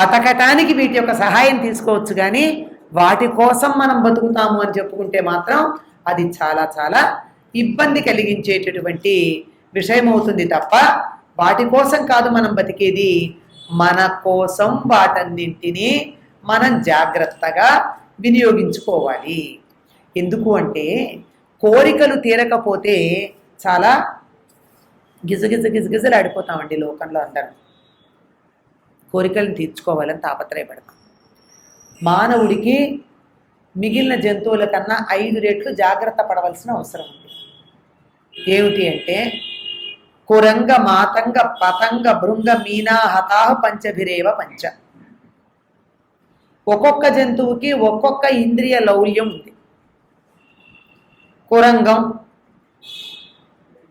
బతకటానికి వీటి యొక్క సహాయం తీసుకోవచ్చు, కానీ వాటి కోసం మనం బతుకుతాము అని చెప్పుకుంటే మాత్రం అది చాలా చాలా ఇబ్బంది కలిగించేటటువంటి విషయం అవుతుంది తప్ప వాటి కోసం కాదు మనం బతికేది. మన కోసం వాటన్నింటినీ మనం జాగ్రత్తగా వినియోగించుకోవాలి. ఎందుకు అంటే కోరికలు తీరకపోతే చాలా గిజగిజలాడిపోతామండి లోకంలో అందరం. కోరికలను తీర్చుకోవాలని తాపత్రయపడతాం. మానవుడికి మిగిలిన జంతువుల కన్నా 5 రెట్లు జాగ్రత్త పడవలసిన అవసరం ఉంది. ఏమిటి అంటే కురంగ మాతంగ పతంగ భృంగ మీనా హతాహ పంచభిరేవ పంచ. ఒక్కొక్క జంతువుకి ఒక్కొక్క ఇంద్రియ లౌల్యం ఉంది. కురంగం,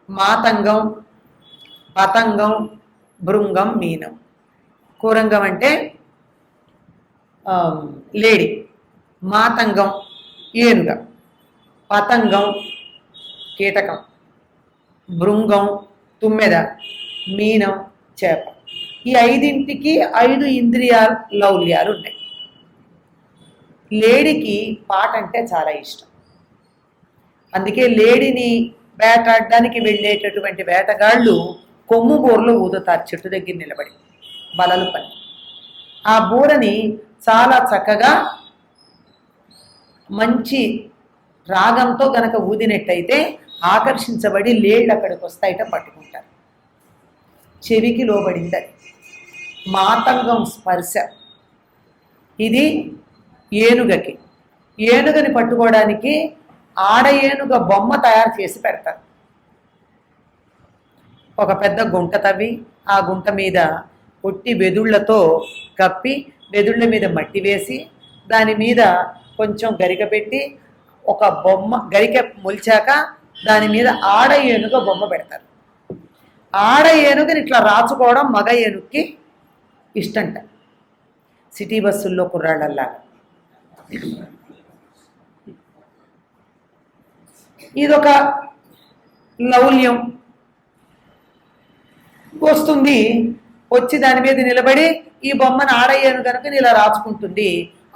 మాతంగం, పతంగం, భృంగం, మీనం. కురంగం అంటే లేడి, మాతంగం ఏనుగ, పతంగం కీటకం, భృంగం తుమ్మెద, మీనం చేప. ఈ 5ంటికి 5 ఇంద్రియ లౌల్యాలు ఉన్నాయి. లేడికి పాట అంటే చాలా ఇష్టం. అందుకే లేడిని వేటాడడానికి వెళ్ళేటటువంటి వేటగాళ్ళు కొమ్ము బూరలో ఊదుతారు చెట్టు దగ్గర నిలబడి బలలు పని. ఆ బూరని చాలా చక్కగా మంచి రాగంతో గనక ఊదినట్టయితే ఆకర్షించబడి లేళ్ళు అక్కడికి వస్తాయిట, పట్టుకుంటారు. చెవికి లోబడింది అది. మాతంగం స్పర్శ. ఇది ఏనుగకి. ఏనుగని పట్టుకోవడానికి ఆడ ఏనుగ బొమ్మ తయారు చేసి పెడతారు. ఒక పెద్ద గుంట తవ్వి ఆ గుంట మీద పొట్టి వెదుళ్లతో కప్పి వెదుళ్ల మీద మట్టి వేసి దాని మీద కొంచెం గరిక పెట్టి ఒక బొమ్మ గరిక మొలిచాక దాని మీద ఆడ ఏనుగ బొమ్మ పెడతారు. ఆడ ఏనుగని ఇట్లా రాచుకోవడం మగ ఏనుగుకి ఇష్టంట. సిటీ బస్సుల్లో కుర్రాళ్ళల్లాగా. ఇదొక లౌల్యం. వస్తుంది, వచ్చి దాని మీద నిలబడి ఈ బొమ్మను ఆడయ్యాను కనుక ఇలా రాచుకుంటుంది.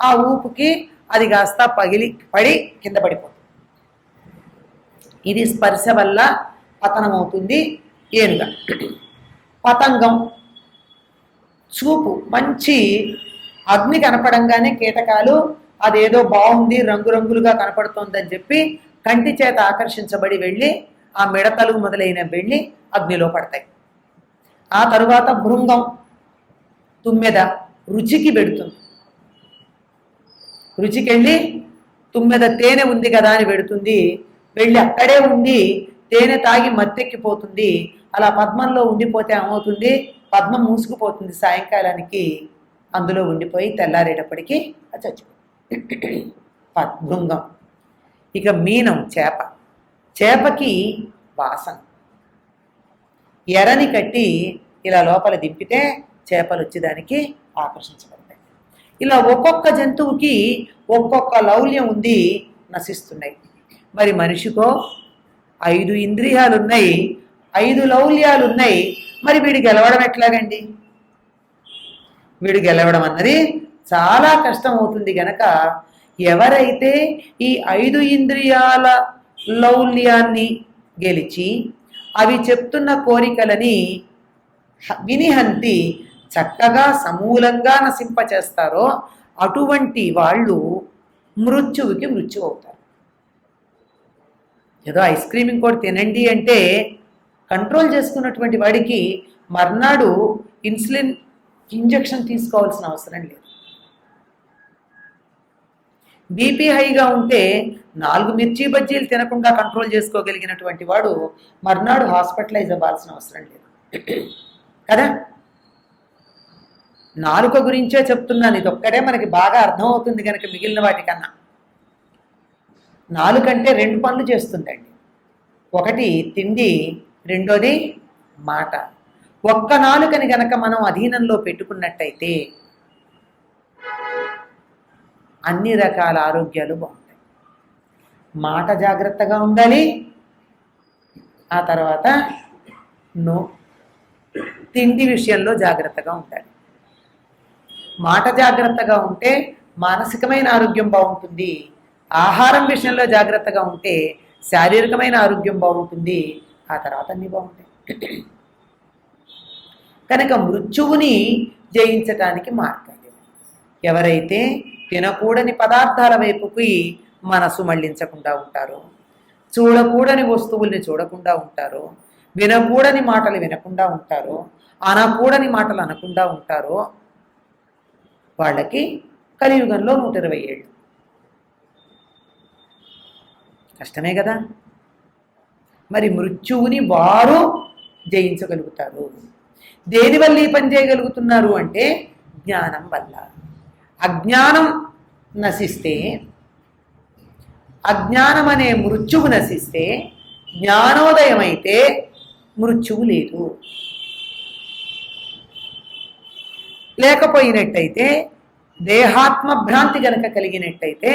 ఆ ఊపుకి అది కాస్త పడి కింద పడిపోతుంది. ఇది స్పర్శ వల్ల పతనమవుతుంది ఏనుగ. పతంగం చూపు. మంచి అగ్ని కనపడంగానే కీటకాలు అదేదో బాగుంది రంగురంగులుగా కనపడుతోందని చెప్పి కంటి చేత ఆకర్షించబడి వెళ్ళి ఆ మిడతలు మొదలైన వెళ్ళి అగ్నిలో పడతాయి. ఆ తరువాత భృంగం తుమ్మెద రుచికి పెడుతుంది. రుచికెళ్ళి తుమ్మెద తేనె ఉంది కదా అని పెడుతుంది. వెళ్ళి అక్కడే ఉండి తేనె తాగి మత్తెక్కిపోతుంది. అలా పద్మంలో ఉండిపోతే ఏమవుతుంది, పద్మం మూసుకుపోతుంది. సాయంకాలానికి అందులో ఉండిపోయి తెల్లారేటప్పటికీ చచ్చిపోతుంది భృంగం. ఇక మీనం చేప. చేపకి వాసన. ఎరని కట్టి ఇలా లోపల దింపితే చేపలు వచ్చి దానికి ఆకర్షించబడతాయి. ఇలా ఒక్కొక్క జంతువుకి ఒక్కొక్క లౌల్యం ఉంది, నశిస్తున్నాయి. మరి మనిషికో 5 ఇంద్రియాలు ఉన్నాయి, 5 లౌల్యాలు ఉన్నాయి. మరి వీడు గెలవడం ఎట్లాగండి? వీడు గెలవడం అన్నది చాలా కష్టం అవుతుంది. గనక ఎవరైతే ఈ 5 ఇంద్రియాల లౌల్యాన్ని గెలిచి అవి చెప్తున్న కోరికలని వినిహంతి చక్కగా సమూలంగా నశింపచేస్తారో అటువంటి వాళ్ళు మృత్యువుకి మృత్యు అవుతారు. ఏదో ఐస్ క్రీమ్ ఇంకోటి తినండి అంటే కంట్రోల్ చేసుకున్నటువంటి వాడికి మర్నాడు ఇన్సులిన్ ఇంజెక్షన్ తీసుకోవాల్సిన అవసరం లేదు. బీపీ హైగా ఉంటే 4 మిర్చి బజ్జీలు తినకుండా కంట్రోల్ చేసుకోగలిగినటువంటి వాడు మర్నాడు హాస్పిటలైజ్ అవ్వాల్సిన అవసరం లేదు కదా. నాలుక గురించే చెప్తున్నాను. ఇది ఒక్కడే మనకి బాగా అర్థమవుతుంది కనుక మిగిలిన వాటికన్నా. నాలుకంటే 2 పనులు చేస్తుందండి. ఒకటి తిండి, రెండోది మాట. ఒక్క నాలుకని గనక మనం అధీనంలో పెట్టుకున్నట్టయితే అన్ని రకాల ఆరోగ్యాలు బాగుంటాయి. మాట జాగ్రత్తగా ఉండాలి. ఆ తర్వాత తిండి విషయంలో జాగ్రత్తగా ఉండాలి. మాట జాగ్రత్తగా ఉంటే మానసికమైన ఆరోగ్యం బాగుంటుంది, ఆహారం విషయంలో జాగ్రత్తగా ఉంటే శారీరకమైన ఆరోగ్యం బాగుంటుంది, ఆ తర్వాత అన్నీ బాగుంటాయి. కనుక మృత్యువుని జయించటానికి మార్గాలు ఎవరైతే తినకూడని పదార్థాల వైపుకి మనసు మళ్లించకుండా ఉంటారో, చూడకూడని వస్తువుల్ని చూడకుండా ఉంటారో, వినకూడని మాటలు వినకుండా ఉంటారో, అనకూడని మాటలు అనకుండా ఉంటారో వాళ్ళకి కలియుగంలో 120 ఏళ్ళు. కష్టమే కదా. మరి మృత్యువుని వారు జయించగలుగుతారు. దేనివల్ల ఈ పని చేయగలుగుతున్నారు అంటే జ్ఞానం వల్ల. అజ్ఞానం నశిస్తే, అజ్ఞానం అనే మృత్యువు నశిస్తే, జ్ఞానోదయం అయితే మృత్యువు లేదు. లేకపోయినట్టయితే దేహాత్మభ్రాంతి గనక కలిగినట్టయితే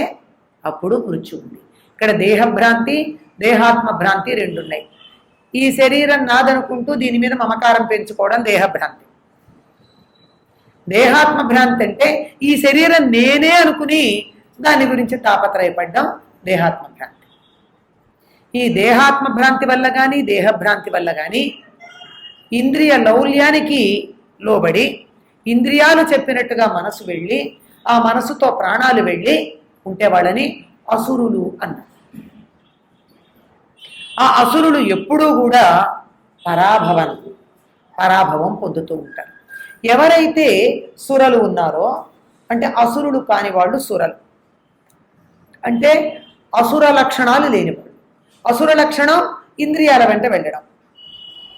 అప్పుడు మృత్యు ఉంది. ఇక్కడ దేహభ్రాంతి దేహాత్మభ్రాంతి రెండు ఉన్నాయి. ఈ శరీరం నాదనుకుంటూ దీని మీద మమకారం పెంచుకోవడం దేహభ్రాంతి. దేహాత్మభ్రాంతి అంటే ఈ శరీరం నేనే అనుకుని దాని గురించి తాపత్రయపడ్డం దేహాత్మభ్రాంతి. ఈ దేహాత్మభ్రాంతి వల్ల కానీ దేహభ్రాంతి వల్ల కానీ ఇంద్రియ లౌల్యానికి లోబడి ఇంద్రియాలు చెప్పినట్టుగా మనసు వెళ్ళి ఆ మనసుతో ప్రాణాలు వెళ్ళి ఉంటే వాళ్ళని అసురులు అన్నారు. ఆ అసురులు ఎప్పుడూ కూడా పరాభవం పొందుతూ ఉంటారు. ఎవరైతే సురలు ఉన్నారో అంటే అసురులు కాని వాళ్ళు సురలు అంటే అసుర లక్షణాలు లేనివాడు. అసుర లక్షణం ఇంద్రియాల వెంట వెళ్ళడం.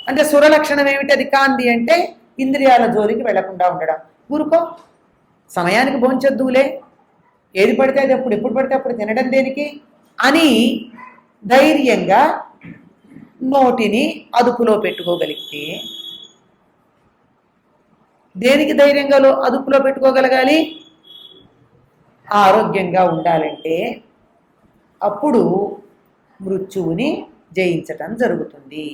అంటే సుర లక్షణం ఏమిటి? అది కాంది అంటే ఇంద్రియాల జోలికి వెళ్లకుండా ఉండడం. ఊరుకో, సమయానికి భోంచొద్దులే, ఏది పడితే అది ఎప్పుడు పడితే అప్పుడు తినడం దేనికి అని ధైర్యంగా నోటిని అదుపులో పెట్టుకోగలిగితే, దేనికి ధైర్యంగా అదుపులో పెట్టుకోగలగాలి? ఆరోగ్యంగా ఉండాలంటే అప్పుడు మృత్యువుని జయించటం జరుగుతుంది.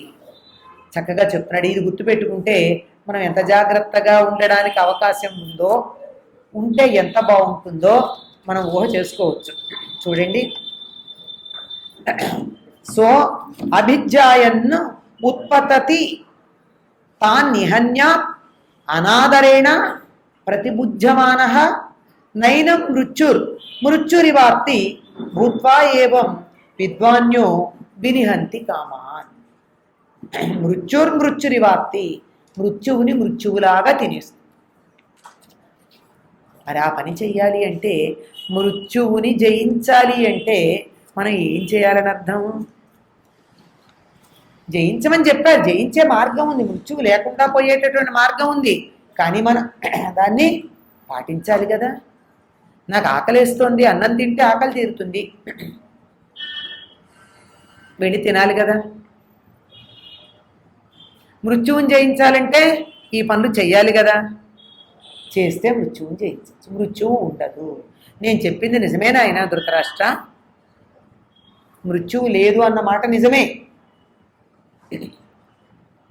చక్కగా చెప్తున్నాడు. ఇది గుర్తుపెట్టుకుంటే మనం ఎంత జాగ్రత్తగా ఉండడానికి అవకాశం ఉంటే ఎంత బాగుంటుందో మనం ఊహ చేసుకోవచ్చు. చూడండి, సో అభిజ్ఞాయన్ ఉత్పతతి తాన్ నిహన్య అనాదరేణ ప్రతిబుధ్యమాన నైనం మృత్యురివాప్తి భూత్వా ఏవం విద్వాన్యో వినిహంతి కామాన్. మృత్యురివాప్తి, మృత్యువుని మృత్యువులాగా తినేస్తుంది. మరి ఆ పని చెయ్యాలి అంటే, మృత్యువుని జయించాలి అంటే మనం ఏం చేయాలని అర్థం? జయించమని చెప్పారు. జయించే మార్గం ఉంది, మృత్యువు లేకుండా పోయేటటువంటి మార్గం ఉంది. కానీ మనం దాన్ని పాటించాలి కదా. నాకు ఆకలేస్తోంది, అన్నం తింటే ఆకలి తీరుతుంది, వెళ్ళి తినాలి కదా. మృత్యువుని జయించాలంటే ఈ పనులు చెయ్యాలి కదా. చేస్తే మృత్యువుని జయించవచ్చు. మృత్యువు ఉండదు. నేను చెప్పింది నిజమేనా ఆయన ధృతరాష్ట్ర? మృత్యువు లేదు అన్న మాట నిజమే.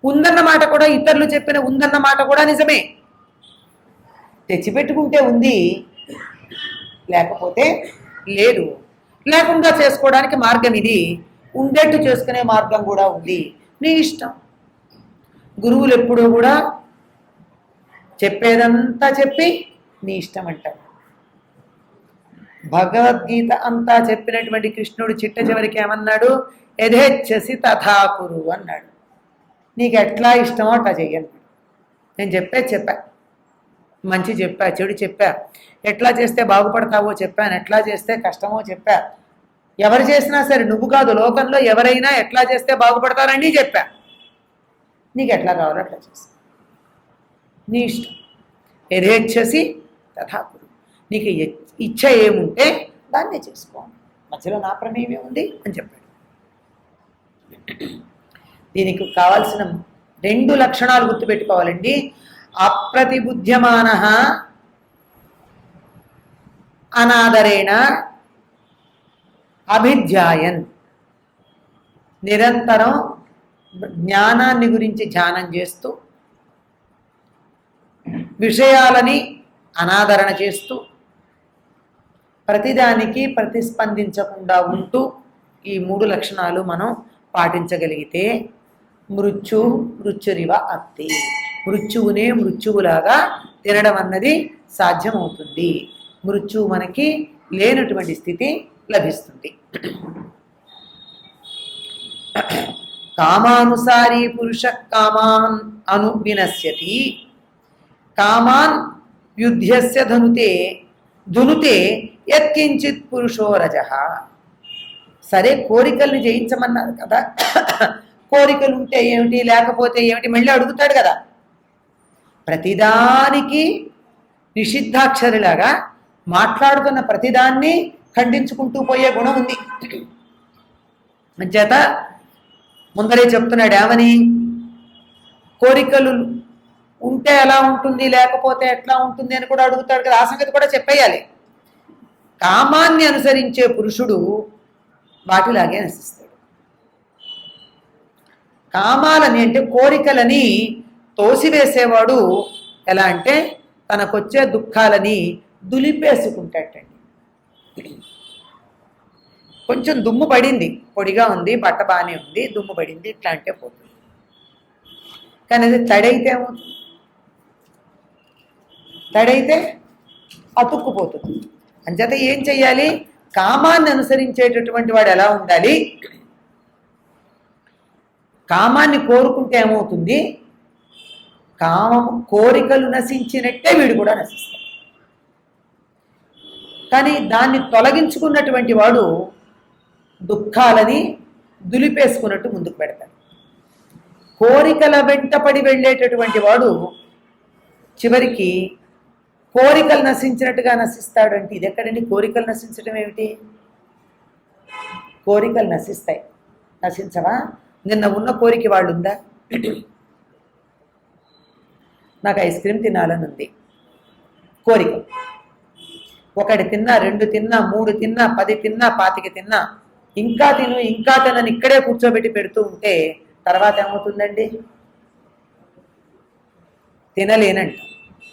ఉందన్న మాట కూడా, ఇతరులు చెప్పిన ఉందన్న మాట కూడా నిజమే. తెచ్చిపెట్టుకుంటే ఉంది, లేకపోతే లేదు. లేకుండా చేసుకోవడానికి మార్గం ఇది, ఉండేట్టు చేసుకునే మార్గం కూడా ఉంది. నీ ఇష్టం. గురువులు ఎప్పుడూ కూడా చెప్పేదంతా చెప్పి నీ ఇష్టం అంటారు. భగవద్గీత అంతా చెప్పినటువంటి కృష్ణుడు చిట్ట చివరికి ఏమన్నాడు? యథేచ్ఛసి తథా కురు అన్నాడు. నీకు ఎట్లా ఇష్టమో అట్లా చెయ్యాలి. నేను చెప్పా, మంచి చెప్పా, చెడు చెప్పా, ఎట్లా చేస్తే బాగుపడతావో చెప్పాను, ఎట్లా చేస్తే కష్టమో చెప్పా. ఎవరు చేసినా సరే, నువ్వు కాదు, లోకంలో ఎవరైనా ఎట్లా చేస్తే బాగుపడతారని చెప్పా. నీకు ఎట్లా కావాలో అట్లా చేస్తా, నీ ఇష్టం. యథేచ్ఛసి తథా కురు. నీకు ఇచ్చ ఏముంటే దాన్నే చేసుకో, మధ్యలో నా ప్రమేయమే ఉంది అని చెప్పాడు. దీనికి కావాల్సిన 2 లక్షణాలు గుర్తుపెట్టుకోవాలండి. అప్రతిబుధ్యమాన అనాదరేణ అభిధ్యాయన్. నిరంతరం జ్ఞానాన్ని గురించి ధ్యానం చేస్తూ, విషయాలని అనాదరణ చేస్తూ ప్రతిదానికి ప్రతిస్పందించకుండా ఉంటూ ఈ 3 లక్షణాలు మనం పాటించగలిగితే మృత్యురివ అత్తి, మృత్యువునే మృత్యువులాగా తినడం అన్నది సాధ్యమవుతుంది. మృత్యువు మనకి లేనటువంటి స్థితి లభిస్తుంది. కామానుసారీ పురుష కామాన్ అను వినశ్యతి, కామాన్ యుధ్యస్య ధునుతే యత్కించిత్ పురుషో రజః. సరే, కోరికల్ని జయించమన్నారు కదా, కోరికలు ఉంటే ఏమిటి లేకపోతే ఏమిటి మళ్ళీ అడుగుతాడు కదా. ప్రతిదానికి నిషిద్ధాక్షరిలాగా మాట్లాడుతున్న ప్రతిదాన్ని ఖండించుకుంటూ పోయే గుణం ఉంది. అంచేత ముందరే చెప్తున్నాడు ఏమని, కోరికలు ఉంటే ఎలా ఉంటుంది లేకపోతే ఎట్లా ఉంటుంది అని కూడా అడుగుతాడు కదా. ఆ సంగతి కూడా చెప్పేయాలి. కామాన్ని అనుసరించే పురుషుడు వాటిలాగే నశిస్తాడు. కామాలని అంటే కోరికలని తోసివేసేవాడు ఎలా అంటే తనకొచ్చే దుఃఖాలని దులిపేసుకుంటాడండి. కొంచెం దుమ్ము పడింది, పొడిగా ఉంది, బట్ట బాగానే ఉంది, దుమ్ము పడింది, ఇట్లా అంటే పోతుంది. కానీ అది తడైతే ఏమవుతుంది? తడైతే అతుక్కుపోతుంది. అంచేత ఏం చెయ్యాలి? కామాన్ని అనుసరించేటటువంటి వాడు ఎలా ఉండాలి? కామాన్ని కోరుకుంటే ఏమవుతుంది? కోరికలు నశించినట్టే వీడు కూడా నశిస్తాడు. కానీ దాన్ని తొలగించుకున్నటువంటి వాడు దుఃఖాలని దులిపేసుకున్నట్టు ముందుకు పెడతాడు. కోరికల వెంటపడి వెళ్ళేటటువంటి వాడు చివరికి కోరికలు నశించినట్టుగా నశిస్తాడు. అంటే ఇది ఎక్కడండి? కోరికలు నశించడం ఏమిటి? కోరికలు నశిస్తాయి, నశించవా? నిన్న ఉన్న కోరిక వాళ్ళు ఉందా? నాకు ఐస్ క్రీమ్ తినాలని ఉంది, కోరిక. ఒకటి తిన్నా, 2 తిన్నా, 3 తిన్నా, 10 తిన్నా, 25 తిన్నా, ఇంకా తిను ఇంకా తినని ఇక్కడే కూర్చోబెట్టి పెడుతూ ఉంటే తర్వాత ఏమవుతుందండి? తినలేనంట.